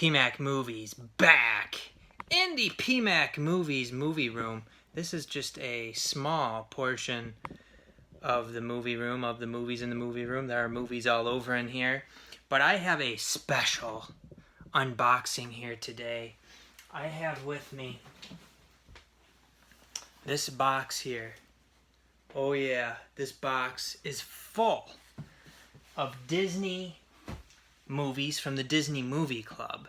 PMacMovies back in the PMacMovies movie room. This is just a small portion of the movie room, of the movies in the movie room. There are movies all over in here. But I have a special unboxing here today. I have with me this box here. Oh yeah, this box is full of Disney movies from the Disney Movie Club.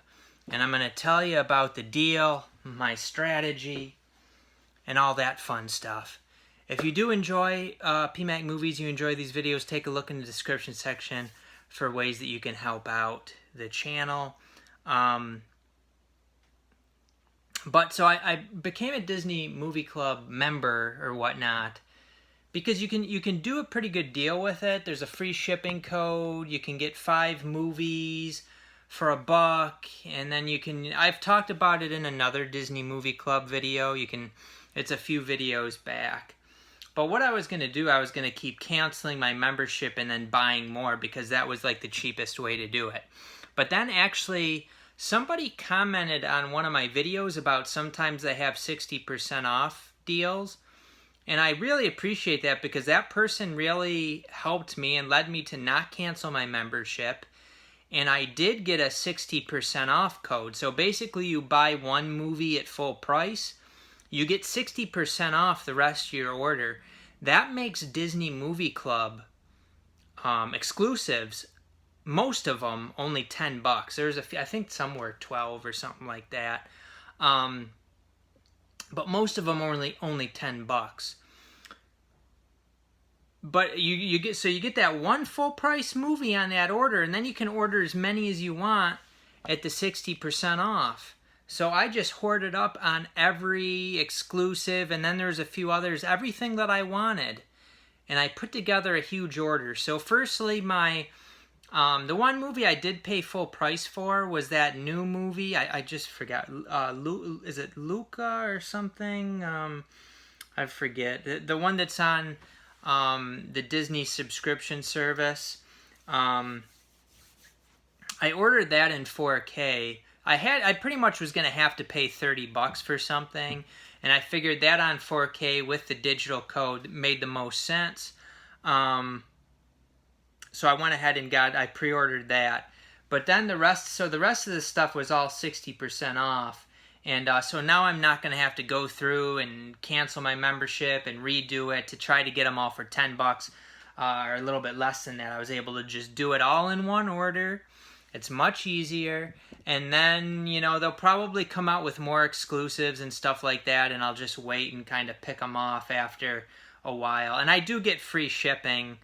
And I'm going to tell you about the deal, my strategy, and all that fun stuff. If you do enjoy PMacMovies, you enjoy these videos, take a look in the description section for ways that you can help out the channel. So I became a Disney Movie Club member or whatnot because you can do a pretty good deal with it. There's a free shipping code. You can get 5 movies for $1, and then you can. I've talked about it in another Disney Movie Club video. It's a few videos back. But what I was going to do, I was going to keep canceling my membership and then buying more because that was like the cheapest way to do it. But then actually somebody commented on one of my videos about sometimes they have 60% off deals. And I really appreciate that because that person really helped me and led me to not cancel my membership. And I did get a 60% off code. So basically you buy one movie at full price, you get 60% off the rest of your order. That makes Disney Movie Club exclusives, most of them, only $10. There's a few, I think some were 12 or something like that. But most of them only $10. But you get that one full price movie on that order, and then you can order as many as you want at the 60% off. So I just hoarded up on every exclusive, and then there's a few others, everything that I wanted. And I put together a huge order. So firstly, the one movie I did pay full price for was that new movie. I just forgot. Is it Luca or something? I forget. The one that's on the Disney subscription service. I ordered that in 4K. I pretty much was going to have to pay $30 for something, and I figured that on 4K with the digital code made the most sense. So I went ahead and I pre-ordered that. But then the rest of the stuff was all 60% off. And so now I'm not going to have to go through and cancel my membership and redo it to try to get them all for $10 or a little bit less than that. I was able to just do it all in one order. It's much easier. And then, they'll probably come out with more exclusives and stuff like that, and I'll just wait and kind of pick them off after a while. And I do get free shipping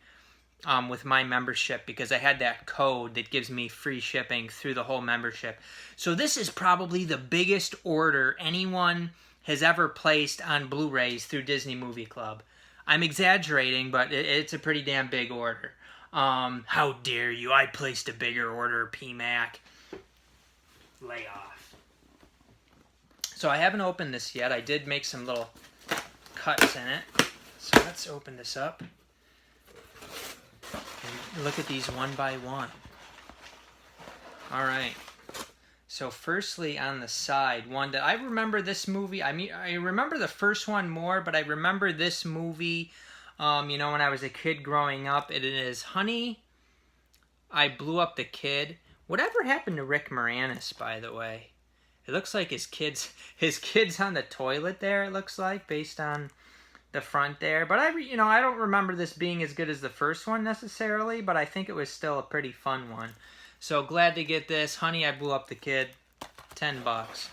with my membership because I had that code that gives me free shipping through the whole membership. So this is probably the biggest order anyone has ever placed on Blu-rays through Disney Movie Club. I'm exaggerating, but it's a pretty damn big order. How dare you? I placed a bigger order, PMac. Lay off. So I haven't opened this yet. I did make some little cuts in it. So let's open this up. And look at these one by one. Alright. So firstly on the side, one that I remember this movie. I remember the first one more, but I remember this movie when I was a kid growing up. It is Honey, I Blew Up the Kid. Whatever happened to Rick Moranis, by the way? It looks like his kid's on the toilet there, it looks like, based on the front there. But I don't remember this being as good as the first one necessarily, but I think it was still a pretty fun one. So glad to get this. Honey, I Blew Up the Kid. $10.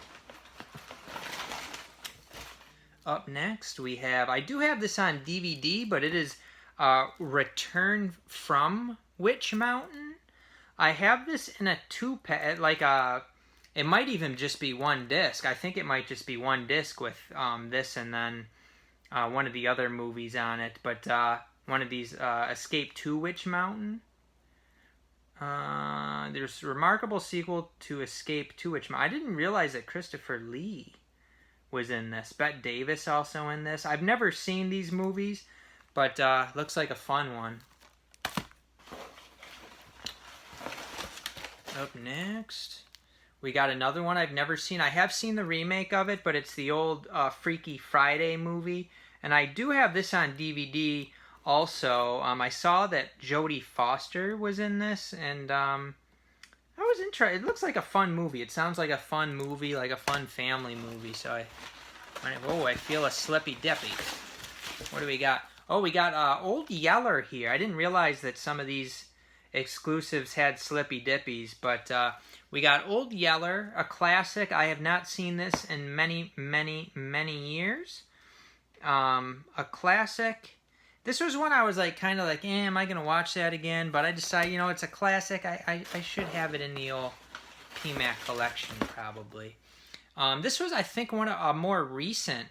Up next, we have, I do have this on DVD, but it is Return from Witch Mountain. I have this in a 2-pack, it might even just be one disc. I think it might just be one disc with this and then one of the other movies on it. But one of these, Escape to Witch Mountain. There's a remarkable sequel to Escape to Witch Mountain. I didn't realize that Christopher Lee was in this. Bette Davis also in this. I've never seen these movies, but looks like a fun one. Up next, We got another one I've never seen. I have seen the remake of it, but it's the old Freaky Friday movie. And I do have this on DVD also. I saw that Jodie Foster was in this, and I was interested. It looks like a fun movie. It sounds like a fun movie, like a fun family movie. So I feel a slippy dippy. What do we got? Oh, we got Old Yeller here. I didn't realize that some of these exclusives had slippy dippies, but we got Old Yeller, a classic. I have not seen this in many, many, many years. A classic. This was one I was like, kind of like, am I going to watch that again? But I decided, you know, it's a classic. I should have it in the old PMac collection, probably. This was, I think, a more recent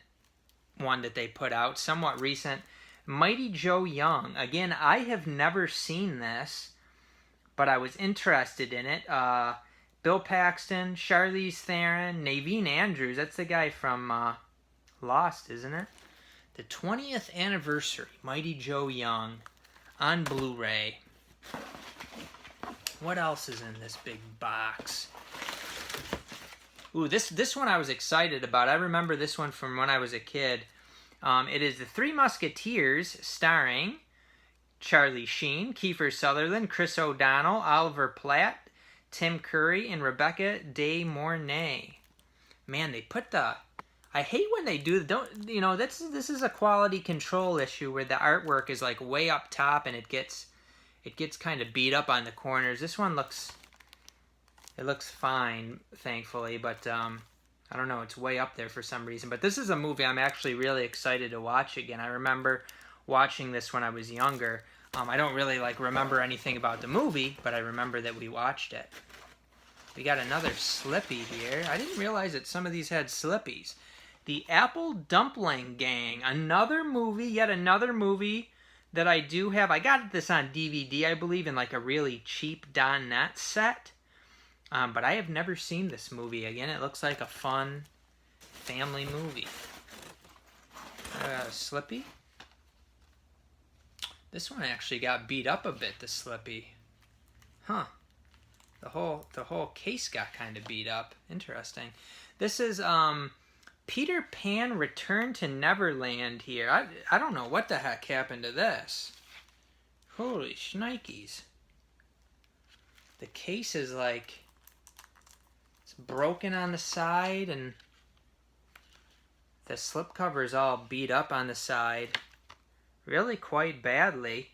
one that they put out, somewhat recent. Mighty Joe Young. Again, I have never seen this, but I was interested in it. Bill Paxton, Charlize Theron, Naveen Andrews. That's the guy from Lost, isn't it? The 20th anniversary, Mighty Joe Young, on Blu-ray. What else is in this big box? Ooh, this one I was excited about. I remember this one from when I was a kid. It is The Three Musketeers, starring Charlie Sheen, Kiefer Sutherland, Chris O'Donnell, Oliver Platt, Tim Curry, and Rebecca De Mornay. Man, they put the... I hate when they do... this is a quality control issue where the artwork is like way up top and it gets kind of beat up on the corners. This one looks... It looks fine, thankfully, but I don't know, it's way up there for some reason. But this is a movie I'm actually really excited to watch again. I remember watching this when I was younger. I don't really remember anything about the movie, but I remember that we watched it. We got another Slippy here. I didn't realize that some of these had Slippies. The Apple Dumpling Gang, another movie, yet another movie that I do have. I got this on DVD, I believe, in like a really cheap Donnet set. But I have never seen this movie. Again, it looks like a fun family movie. Slippy. This one actually got beat up a bit, the Slippy. Huh. The whole case got kind of beat up. Interesting. This is Peter Pan Return to Neverland here. I don't know what the heck happened to this. Holy shnikes. The case is like... broken on the side, and the slipcover is all beat up on the side really quite badly.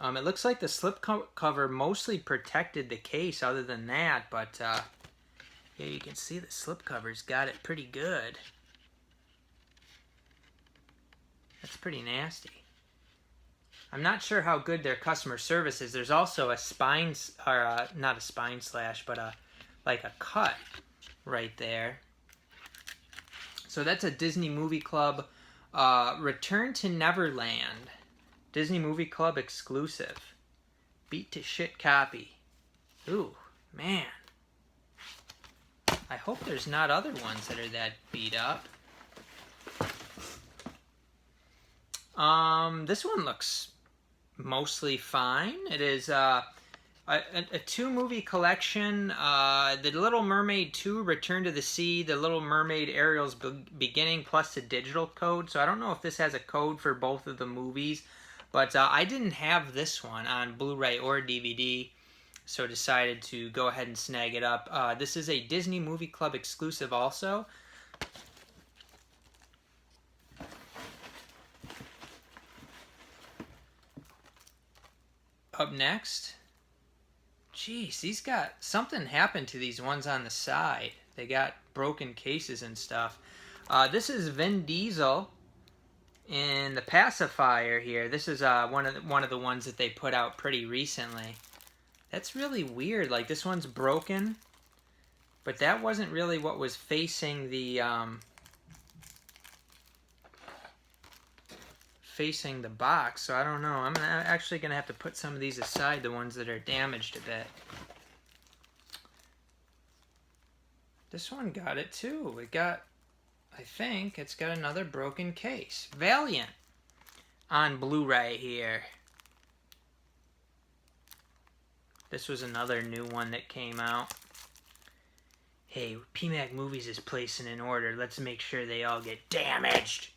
It looks like the slipcover mostly protected the case other than that, but yeah, you can see the slipcover's got it pretty good. That's pretty nasty. I'm not sure how good their customer service is. There's also a spine, or not a spine slash, but like a cut right there. So that's a Disney Movie Club Return to Neverland. Disney Movie Club exclusive. Beat to shit copy. Ooh, man. I hope there's not other ones that are that beat up. This one looks mostly fine. It is a two-movie collection, The Little Mermaid 2, Return to the Sea, The Little Mermaid Ariel's Beginning, plus the digital code. So I don't know if this has a code for both of the movies, but I didn't have this one on Blu-ray or DVD, so decided to go ahead and snag it up. This is a Disney Movie Club exclusive also. Up next... Jeez, these got... something happened to these ones on the side. They got broken cases and stuff. This is Vin Diesel in The Pacifier here. This is one of the ones that they put out pretty recently. That's really weird. Like, this one's broken, but that wasn't really what was facing the box, so I don't know. I'm actually going to have to put some of these aside, the ones that are damaged a bit. This one got it too. It got, I think, it's got another broken case. Valiant on Blu-ray here. This was another new one that came out. hey, PMacMovies is placing an order. Let's make sure they all get damaged.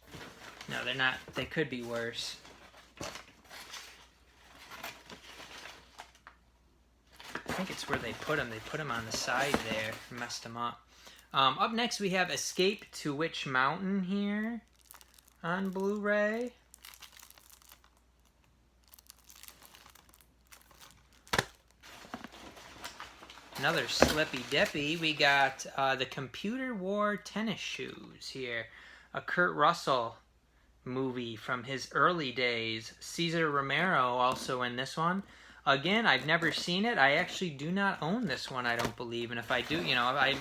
No, they're not. They could be worse. I think it's where they put them. They put them on the side there. Messed them up. Up next, we have Escape to Witch Mountain here on Blu-ray. Another Slippy Dippy. We got the Computer War Tennis Shoes here. A Kurt Russell movie from his early days. Cesar Romero also in this one. Again, I've never seen it. I actually do not own this one, I don't believe. And if I do, you know, I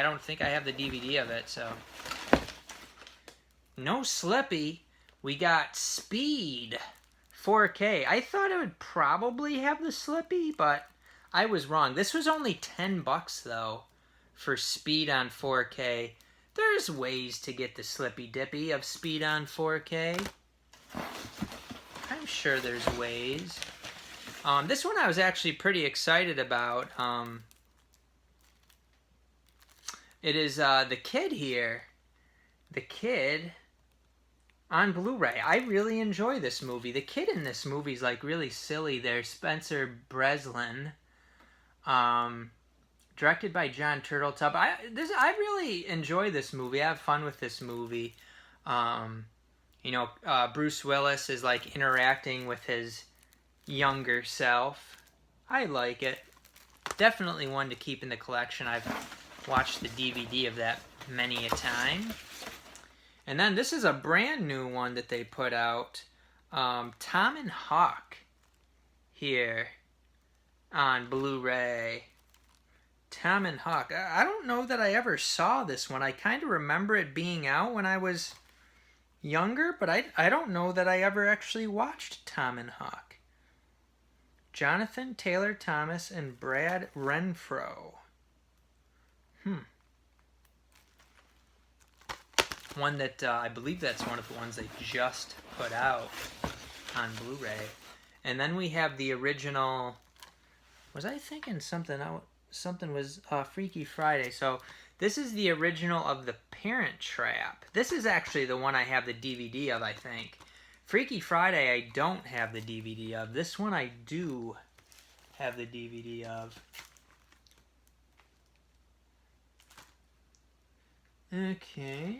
don't think I have the DVD of it, so. No Slippy. We got Speed 4K. I thought it would probably have the Slippy, but I was wrong. This was only $10 though for Speed on 4K. There's ways to get the Slippy Dippy of Speed on 4K. I'm sure there's ways. This one I was actually pretty excited about. It is The Kid here. The Kid on Blu-ray. I really enjoy this movie. The kid in this movie is like really silly there. Spencer Breslin. Directed by John Turteltaub. I really enjoy this movie. I have fun with this movie. You know, Bruce Willis is like interacting with his younger self. I like it. Definitely one to keep in the collection. I've watched the DVD of that many a time. And then this is a brand new one that they put out. Tom and Huck here on Blu-ray. Tom and Huck. I don't know that I ever saw this one. I kind of remember it being out when I was younger, but I don't know that I ever actually watched Tom and Huck. Jonathan Taylor Thomas and Brad Renfro. One that I believe that's one of the ones they just put out on Blu-ray. And then we have the original. Was I thinking something out? Something was Freaky Friday. So this is the original of The Parent Trap. This is actually the one I have the DVD of, I think. Freaky Friday I don't have the DVD of. This one I do have the DVD of. Okay.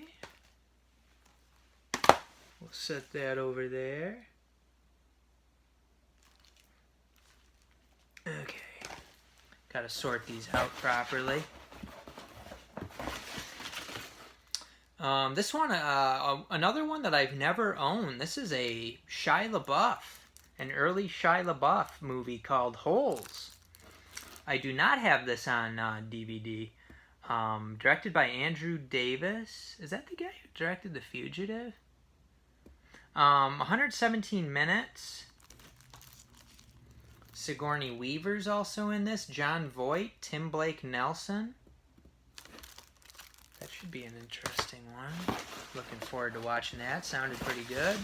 We'll set that over there. Okay. Got to sort these out properly. This one, another one that I've never owned. This is a Shia LaBeouf, an early Shia LaBeouf movie called Holes. I do not have this on DVD. Directed by Andrew Davis. Is that the guy who directed The Fugitive? 117 minutes. Sigourney Weaver's also in this. John Voight, Tim Blake Nelson. That should be an interesting one. Looking forward to watching that. Sounded pretty good.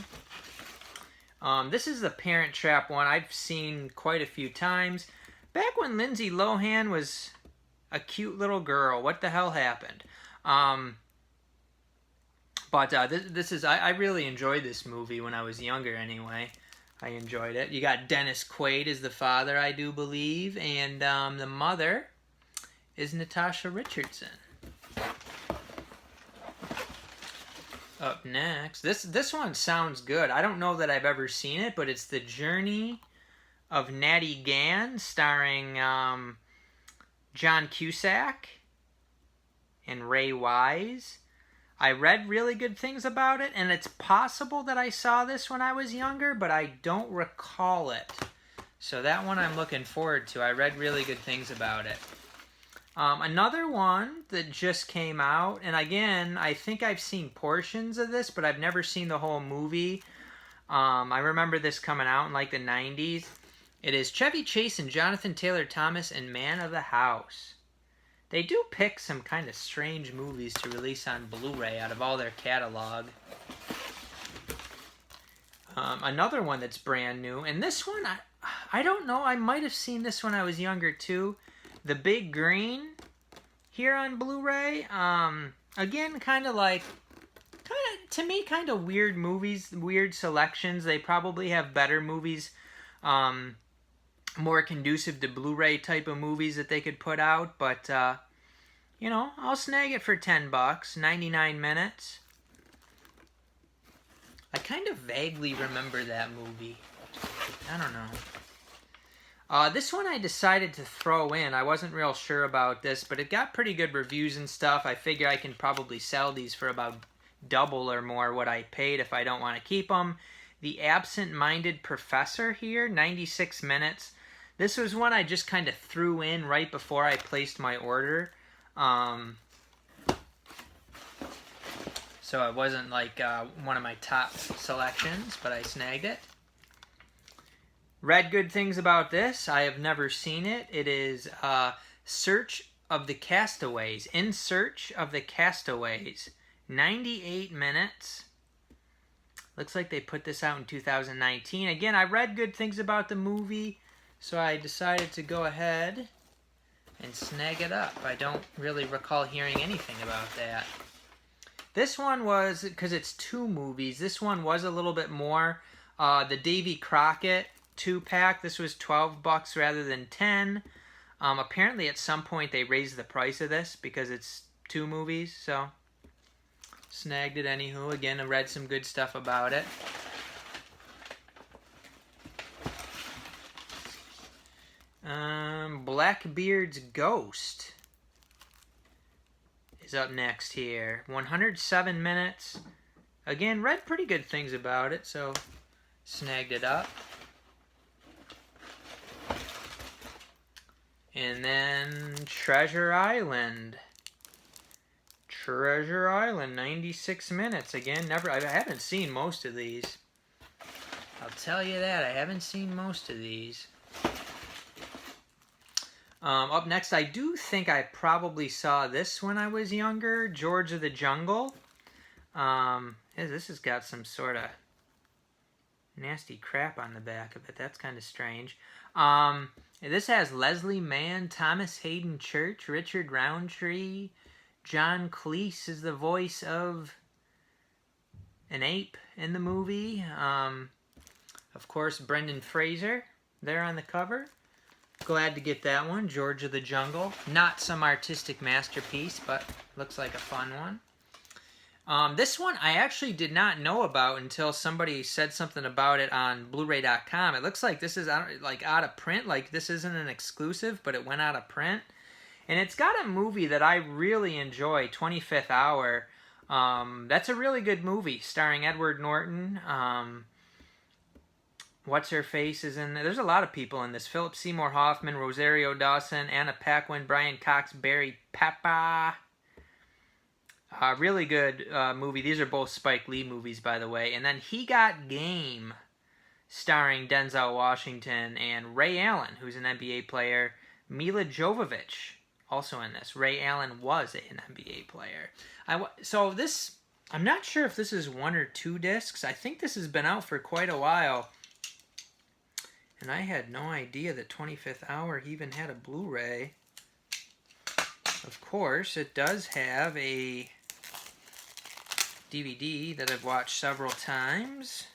This is the Parent Trap one I've seen quite a few times. Back when Lindsay Lohan was a cute little girl. What the hell happened? But this is... I really enjoyed this movie when I was younger anyway. I enjoyed it. You got Dennis Quaid as the father, I do believe. And the mother is Natasha Richardson. Up next. This one sounds good. I don't know that I've ever seen it, but it's The Journey of Natty Gann, starring John Cusack and Ray Wise. I read really good things about it, and it's possible that I saw this when I was younger, but I don't recall it. So that one I'm looking forward to. I read really good things about it. Another one that just came out, and again, I think I've seen portions of this, but I've never seen the whole movie. I remember this coming out in like the 90s. It is Chevy Chase and Jonathan Taylor Thomas and Man of the House. They do pick some kind of strange movies to release on Blu-ray out of all their catalog. Another one that's brand new, and this one, I don't know, I might have seen this when I was younger too. The Big Green here on Blu-ray. Again, to me, kind of weird movies, weird selections. They probably have better movies, more conducive to Blu-ray type of movies that they could put out. But, you know, I'll snag it for $10, 99 minutes. I kind of vaguely remember that movie. I don't know. This one I decided to throw in. I wasn't real sure about this, but it got pretty good reviews and stuff. I figure I can probably sell these for about double or more what I paid if I don't want to keep them. The Absent-Minded Professor here, 96 minutes. This was one I just kind of threw in right before I placed my order. So it wasn't like one of my top selections, but I snagged it. Read good things about this. I have never seen it. It is Search of the Castaways. In Search of the Castaways. 98 minutes. Looks like they put this out in 2019. Again, I read good things about the movie, so I decided to go ahead and snag it up. I don't really recall hearing anything about that. This one was, because it's 2 movies, this one was a little bit more. The Davy Crockett 2-pack, this was $12 rather than 10. Apparently at some point they raised the price of this because it's 2 movies, so snagged it anywho. Again, I read some good stuff about it. Blackbeard's Ghost is up next here. 107 minutes. Again, read pretty good things about it, so snagged it up. And then Treasure Island. Treasure Island, 96 minutes. Again, I haven't seen most of these. I'll tell you that, I haven't seen most of these. Up next, I do think I probably saw this when I was younger. George of the Jungle. This has got some sort of nasty crap on the back of it. That's kind of strange. This has Leslie Mann, Thomas Hayden Church, Richard Roundtree. John Cleese is the voice of an ape in the movie. Of course, Brendan Fraser there on the cover. Glad to get that one, George of the Jungle. Not some artistic masterpiece, but looks like a fun one. This one I actually did not know about until somebody said something about it on Blu-ray.com. It looks like this is like out of print, like this isn't an exclusive, but it went out of print. And it's got a movie that I really enjoy, 25th Hour. That's a really good movie, starring Edward Norton. What's-her-face is in there. There's a lot of people in this. Philip Seymour Hoffman, Rosario Dawson, Anna Paquin, Brian Cox, Barry Papa. Really good movie. These are both Spike Lee movies, by the way. And then He Got Game, starring Denzel Washington and Ray Allen, who's an NBA player. Mila Jovovich, also in this. Ray Allen was an NBA player. So this, I'm not sure if this is 1 or 2 discs. I think this has been out for quite a while. And I had no idea that 25th Hour even had a Blu-ray. Of course, it does have a DVD that I've watched several times.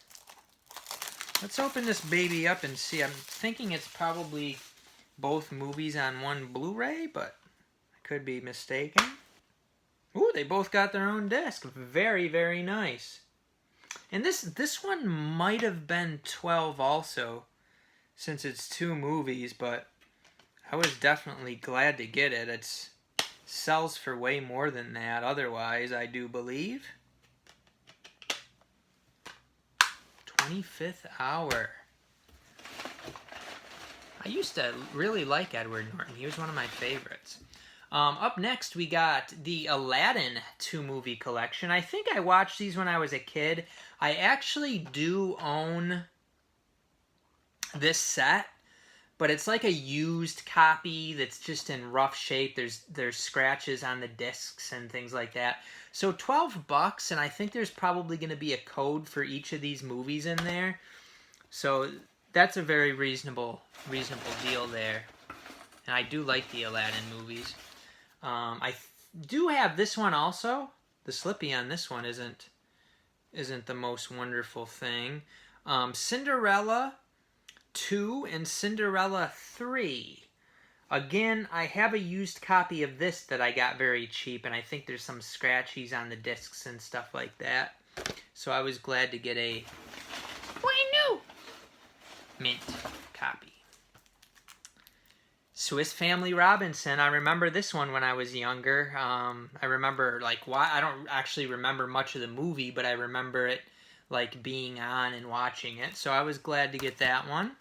Let's open this baby up and see. I'm thinking it's probably both movies on one Blu-ray, but I could be mistaken. Ooh, they both got their own disc. Very, very nice. And this one might have been 12 also, since it's 2 movies, but I was definitely glad to get it. It sells for way more than that otherwise, I do believe. 25th Hour. I used to really like Edward Norton. He was one of my favorites. Up next, we got the Aladdin 2-movie collection. I think I watched these when I was a kid. I actually do own this set, but it's like a used copy that's just in rough shape. There's scratches on the discs and things like that. So $12, and I think there's probably going to be a code for each of these movies in there. So that's a very reasonable deal there. And I do like the Aladdin movies. I do have this one also. The Slippy on this one isn't the most wonderful thing. Cinderella 2 and Cinderella 3. Again, I have a used copy of this that I got very cheap, and I think there's some scratchies on the discs and stuff like that. So I was glad to get a brand new mint copy. Swiss Family Robinson. I remember this one when I was younger. I remember, like, why I don't actually remember much of the movie, but I remember it like being on and watching it. So I was glad to get that one.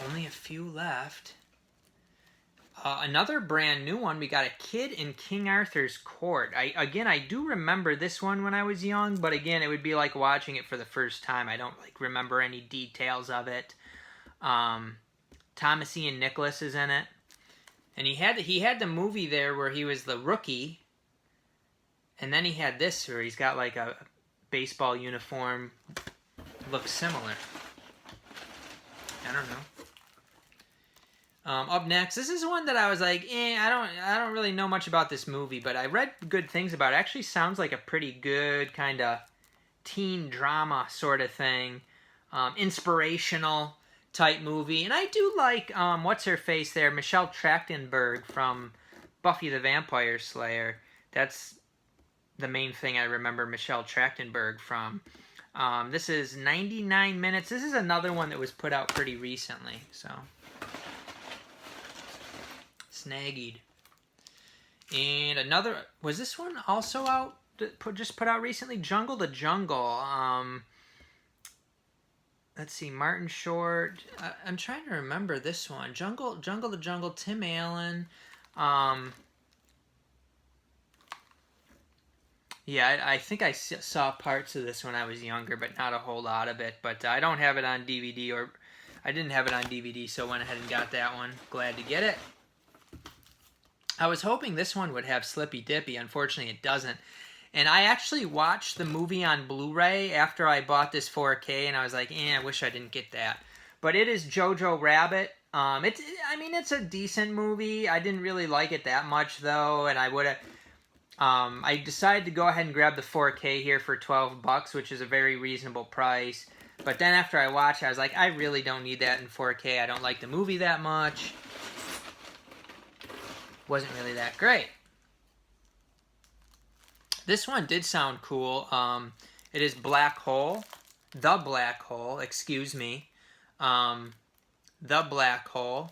Only a few left. Another brand new one. We got A Kid in King Arthur's Court. I do remember this one when I was young, but again, it would be like watching it for the first time. I don't like remember any details of it. Thomas Ian Nicholas is in it, and he had the movie there where he was the rookie, and then he had this where he's got like a baseball uniform. Looks similar. I don't know. Up next, this is one that I was like, I don't really know much about this movie, but I read good things about it. It actually sounds like a pretty good kind of teen drama sort of thing, inspirational type movie. And I do like, what's her face there, Michelle Trachtenberg from Buffy the Vampire Slayer. That's the main thing I remember Michelle Trachtenberg from. This is 99 minutes. This is another one that was put out pretty recently, so snaggied. And another, was this one also out, just put out recently? Jungle to Jungle. Let's see, Martin Short. I'm trying to remember this one. Jungle to Jungle, Tim Allen. Yeah, I think I saw parts of this when I was younger, but not a whole lot of it. But I don't have it on DVD, or I didn't have it on DVD, so went ahead and got that one. Glad to get it. I was hoping this one would have Slippy Dippy. Unfortunately, it doesn't. And I actually watched the movie on Blu-ray after I bought this 4K, and I was like, I wish I didn't get that. But it is Jojo Rabbit. It's a decent movie. I didn't really like it that much, though, and I would have... I decided to go ahead and grab the 4K here for $12, which is a very reasonable price. But then after I watched, I was like, I really don't need that in 4K. I don't like the movie that much. Wasn't really that great. This one did sound cool. It is Black Hole. The Black Hole, excuse me. The Black Hole.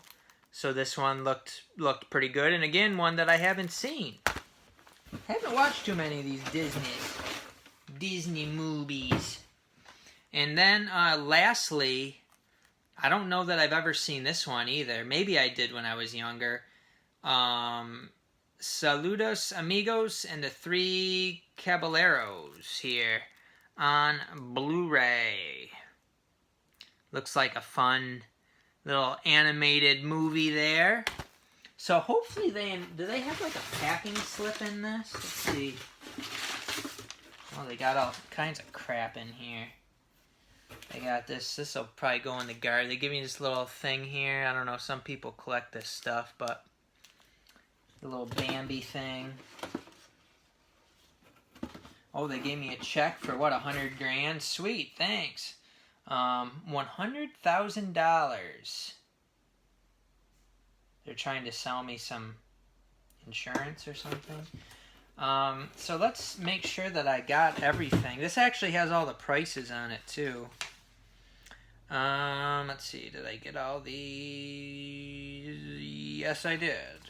So this one looked pretty good. And again, one that I haven't seen. I haven't watched too many of these Disney movies. And then lastly, I don't know that I've ever seen this one either. Maybe I did when I was younger. Saludos Amigos and the Three Caballeros here on Blu-ray. Looks like a fun little animated movie there. So hopefully do they have like a packing slip in this? Let's see. Oh, they got all kinds of crap in here. They got this will probably go in the garbage. They give me this little thing here. I don't know, some people collect this stuff, but the little Bambi thing. Oh, they gave me a check for what, $100 grand? Sweet, thanks. $100,000. They're trying to sell me some insurance or something. So let's make sure that I got everything. This actually has all the prices on it too. Let's see, did I get all the... Yes, I did.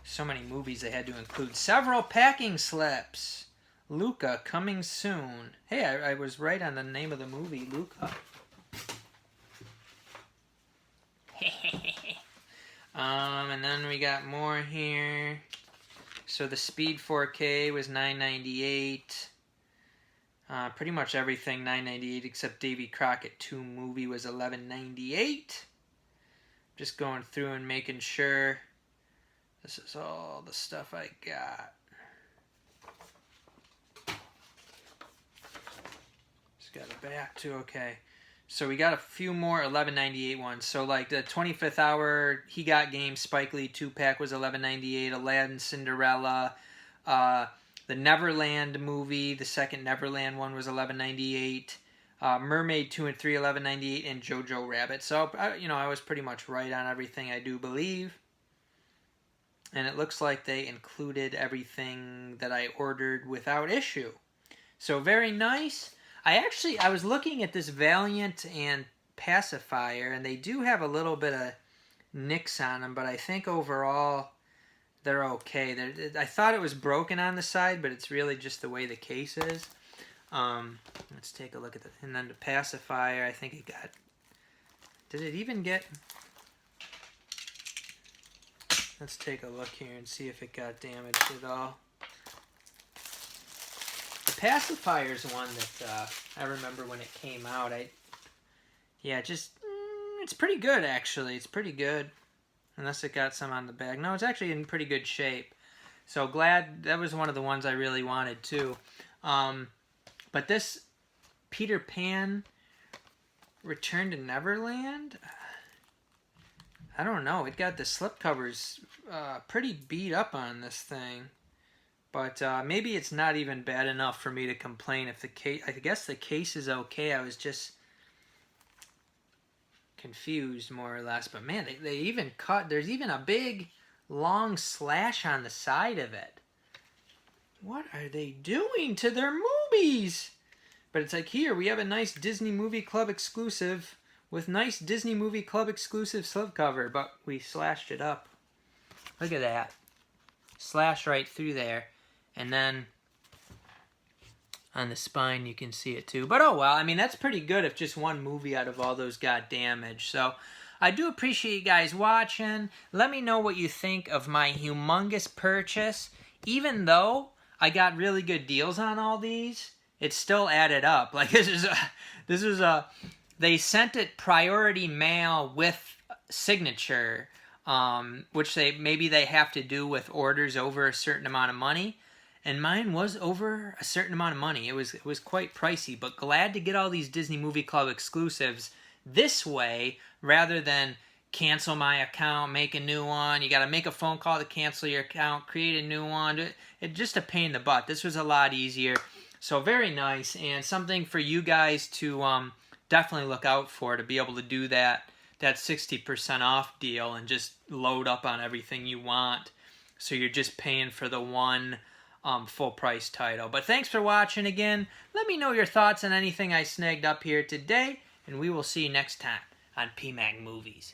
So many movies they had to include. Several packing slips. Luca, coming soon. Hey, I was right on the name of the movie, Luca. And then we got more here. So the Speed 4K was $9.98. Pretty much everything $9.98 except Davy Crockett 2 movie was $11.98. Just going through and making sure. This is all the stuff I got. Just got it back too, okay. So we got a few more $11.98 ones. So like the 25th Hour, He Got Game, Spike Lee 2-pack was $11.98. Aladdin, Cinderella, the Neverland movie, the second Neverland one was $11.98. Mermaid 2 and 3, $11.98, and Jojo Rabbit. So I was pretty much right on everything, I do believe. And it looks like they included everything that I ordered without issue. So very nice. I was looking at this Valiant and Pacifier, and they do have a little bit of nicks on them, but I think overall they're okay. I thought it was broken on the side, but it's really just the way the case is. Let's take a look at and then the Pacifier, I think it got, did it even get, let's take a look here and see if it got damaged at all. The Pacifier's one that I remember when it came out. It's pretty good actually. It's pretty good, unless it got some on the back. No, it's actually in pretty good shape. So glad, that was one of the ones I really wanted too. But this Peter Pan Return to Neverland, I don't know. It got the slipcovers pretty beat up on this thing. But maybe it's not even bad enough for me to complain if the case... I guess the case is okay. I was just confused, more or less. But man, they even cut... There's even a big, long slash on the side of it. What are they doing to their movies? But it's like, here, we have a nice Disney Movie Club exclusive with nice Disney Movie Club exclusive slipcover. But we slashed it up. Look at that. Slash right through there. And then on the spine you can see it too. But oh well, I mean that's pretty good if just one movie out of all those got damaged. So I do appreciate you guys watching. Let me know what you think of my humongous purchase. Even though I got really good deals on all these, it still added up. Like this is a they sent it priority mail with signature, which maybe they have to do with orders over a certain amount of money. And mine was over a certain amount of money. It was quite pricey, but glad to get all these Disney Movie Club exclusives this way rather than cancel my account, make a new one. You got to make a phone call to cancel your account, create a new one. It's just a pain in the butt. This was a lot easier. So very nice, and something for you guys to definitely look out for, to be able to do that 60% off deal and just load up on everything you want. So you're just paying for the one full price title. But thanks for watching again. Let me know your thoughts on anything I snagged up here today, and we will see you next time on PMacMovies.